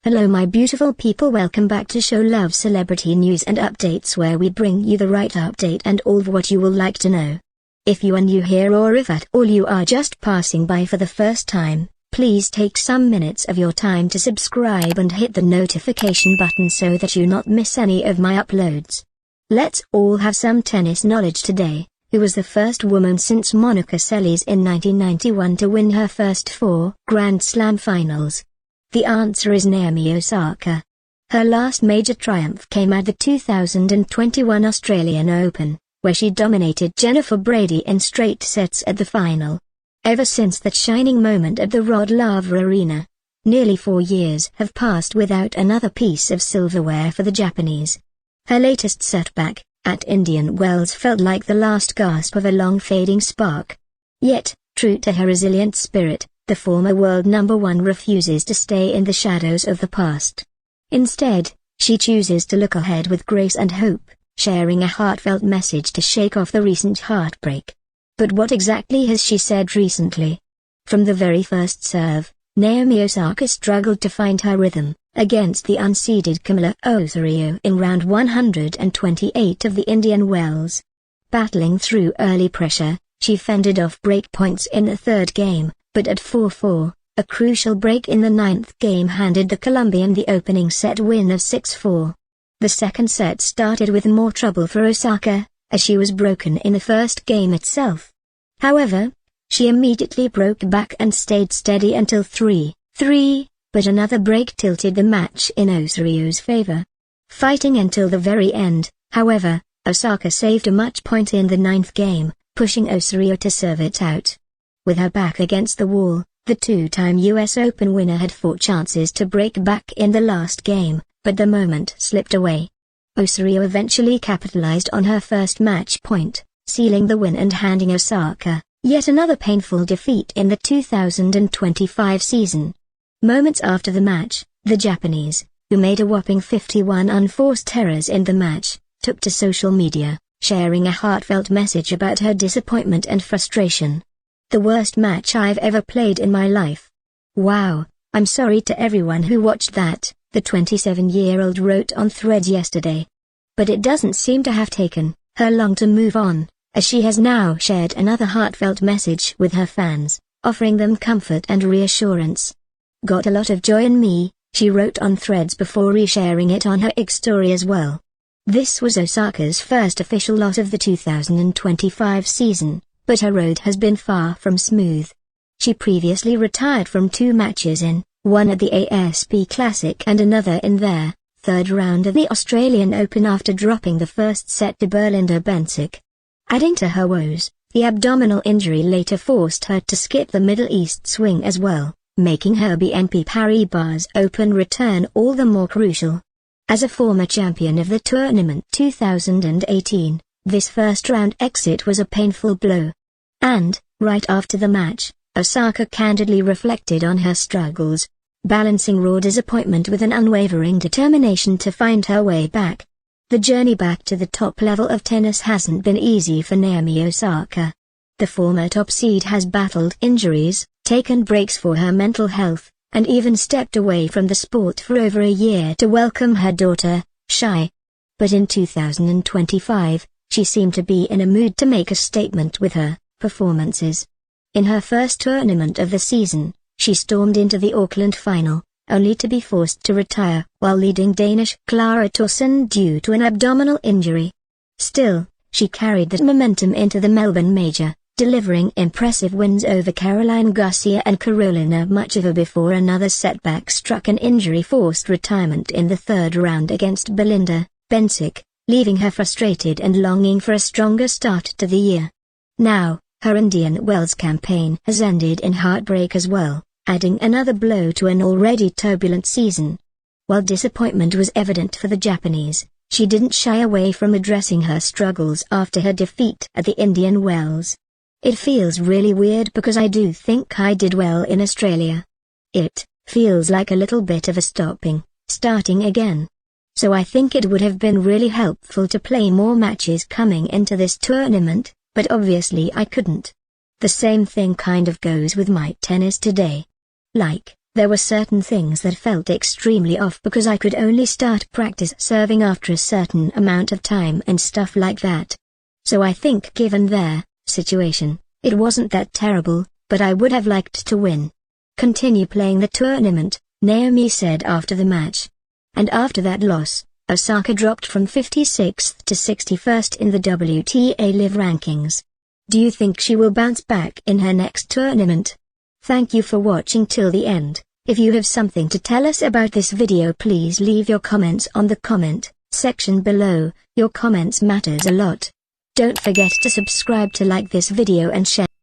Hello my beautiful people, welcome back to Show Love Celebrity News and Updates, where we bring you the right update and all of what you will like to know. If you are new here, or if at all you are just passing by for the first time, please take some minutes of your time to subscribe and hit the notification button so that you not miss any of my uploads. Let's all have some tennis knowledge today. Who was the first woman since Monica Seles in 1991 to win her first 4 Grand Slam finals? The answer is Naomi Osaka. Her last major triumph came at the 2021 Australian Open, where she dominated Jennifer Brady in straight sets at the final. Ever since that shining moment at the Rod Laver Arena, nearly 4 years have passed without another piece of silverware for the Japanese. Her latest setback, at Indian Wells, felt like the last gasp of a long-fading spark. Yet, true to her resilient spirit, the former world number 1 refuses to stay in the shadows of the past. Instead, she chooses to look ahead with grace and hope, sharing a heartfelt message to shake off the recent heartbreak. But what exactly has she said recently? From the very first serve, Naomi Osaka struggled to find her rhythm against the unseeded Camila Osorio in round 128 of the Indian Wells. Battling through early pressure, she fended off break points in the third game, but at 4-4, a crucial break in the 9th game handed the Colombian the opening set win of 6-4. The second set started with more trouble for Osaka, as she was broken in the first game itself. However, she immediately broke back and stayed steady until 3-3, but another break tilted the match in Osorio's favor. Fighting until the very end, however, Osaka saved a match point in the 9th game, pushing Osorio to serve it out. With her back against the wall, the 2-time US Open winner had 4 chances to break back in the last game, but the moment slipped away. Osorio eventually capitalized on her first match point, sealing the win and handing Osaka yet another painful defeat in the 2025 season. Moments after the match, the Japanese, who made a whopping 51 unforced errors in the match, took to social media, sharing a heartfelt message about her disappointment and frustration. "The worst match I've ever played in my life. Wow, I'm sorry to everyone who watched that," the 27-year-old wrote on Threads yesterday. But it doesn't seem to have taken her long to move on, as she has now shared another heartfelt message with her fans, offering them comfort and reassurance. "Got a lot of joy in me," she wrote on Threads before resharing it on her X story as well. This was Osaka's first official loss of the 2025 season, but her road has been far from smooth. She previously retired from 2 matches in, one at the ASP Classic and another in their 3rd round of the Australian Open after dropping the first set to Belinda Bencic. Adding to her woes, the abdominal injury later forced her to skip the Middle East swing as well, making her BNP Paribas Open return all the more crucial. As a former champion of the tournament 2018, this first-round exit was a painful blow. And, right after the match, Osaka candidly reflected on her struggles, balancing raw disappointment with an unwavering determination to find her way back. The journey back to the top level of tennis hasn't been easy for Naomi Osaka. The former top seed has battled injuries, taken breaks for her mental health, and even stepped away from the sport for over a year to welcome her daughter, Shai. But in 2025, she seemed to be in a mood to make a statement with her performances. In her first tournament of the season, she stormed into the Auckland final, only to be forced to retire while leading Danish Clara Tauson due to an abdominal injury. Still, she carried that momentum into the Melbourne Major, delivering impressive wins over Caroline Garcia and Carolina Muchova before another setback struck, an injury-forced retirement in the 3rd round against Belinda Bencic, leaving her frustrated and longing for a stronger start to the year. Now, her Indian Wells campaign has ended in heartbreak as well, adding another blow to an already turbulent season. While disappointment was evident for the Japanese, she didn't shy away from addressing her struggles after her defeat at the Indian Wells. "It feels really weird because I do think I did well in Australia. It feels like a little bit of a starting again. So I think it would have been really helpful to play more matches coming into this tournament, but obviously I couldn't. The same thing kind of goes with my tennis today. Like, There were certain things that felt extremely off because I could only start practice serving after a certain amount of time and stuff like that. So I think given their situation, it wasn't that terrible, but I would have liked to win. Continue playing the tournament, Naomi said after the match. And after that loss, Osaka dropped from 56th to 61st in the WTA Live rankings. Do you think she will bounce back in her next tournament? Thank you for watching till the end. If you have something to tell us about this video, please leave your comments on the comment section below. Your comments matters a lot. Don't forget to subscribe to like this video and share.